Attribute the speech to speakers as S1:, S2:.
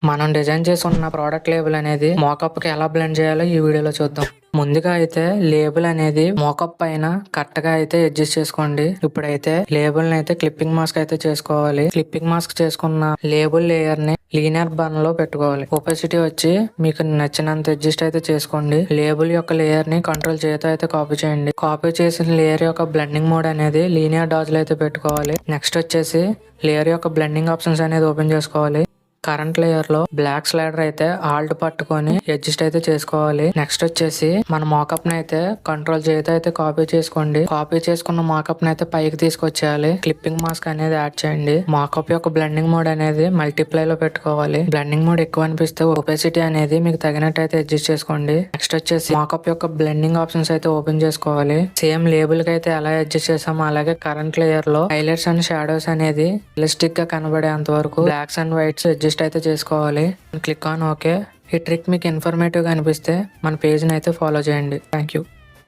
S1: మనం డిజైన్ చేసుకున్న product label అనేది మోకప్ కి ఎలా బ్లెండ్ చేయాలో ఈ వీడియోలో చూద్దాం. ముందుగా అయితే లేబుల్ అనేది మోకప్ పైన కరెక్ట్ గా అయితే అడ్జస్ట్ చేసుకోండి. ఇప్పుడైతే లేబుల్ ని అయితే క్లిప్పింగ్ మాస్క్ అయితే చేసుకోవాలి. క్లిప్పింగ్ మాస్క్ చేసుకున్న లేబుల్ లేయర్ ని లీనియర్ బన్ లో పెట్టుకోవాలి. ఒపాసిటీ వచ్చి మీకు నచ్చినంత అడ్జస్ట్ అయితే చేసుకోండి. లేబుల్ యొక్క లేయర్ ని కంట్రోల్ చేత అయితే కాపీ చేయండి. కాపీ చేసిన లేయర్ యొక్క బ్లెండింగ్ మోడ్ అనేది లీనియర్ డాజ్ లో అయితే పెట్టుకోవాలి. నెక్స్ట్ వచ్చేసి లేయర్ యొక్క బ్లెండింగ్ ఆప్షన్స్ అనేది ఓపెన్ చేసుకోవాలి. కరెంట్ లేయర్ లో బ్లాక్ స్లైడర్ అయితే ఆల్ట్ పట్టుకొని అడ్జస్ట్ అయితే చేసుకోవాలి. నెక్స్ట్ వచ్చేసి మన మోకప్ ని అయితే కంట్రోల్ చేత అయితే కాపీ చేసుకోండి. కాపీ చేసుకున్న మోకప్ ని అయితే పైకి తీసుకొచ్చేయాలి. క్లిప్పింగ్ మాస్క్ అనేది యాడ్ చేయండి. మోకప్ యొక్క బ్లెండింగ్ మోడ్ అనేది మల్టిప్లై లో పెట్టుకోవాలి. బ్లెండింగ్ మోడ్ ఎక్కువ అనిపిస్తే ఒపాసిటీ అనేది మీకు తగినట్టు అయితే అడ్జస్ట్ చేసుకోండి. నెక్స్ట్ వచ్చేసి మోకప్ యొక్క బ్లెండింగ్ ఆప్షన్స్ అయితే ఓపెన్ చేసుకోవాలి. సేమ్ లేబుల్ కి అయితే ఎలా అడ్జస్ట్ చేసామో అలాగే కరెంట్ లేయర్ లో హైలైట్స్ అండ్ షాడోస్ అనేది రియలిస్టిక్ గా కనబడేంత వరకు బ్లాక్స్ అండ్ వైట్స్ అడ్జస్ట్ అయితే చేసుకోవాలి. Click on okay. ఈ ట్రిక్ మీకు ఇన్ఫర్మేటివ్ గా అనిపిస్తే మన పేజ్ ని అయితే ఫాలో చేయండి. Thank you.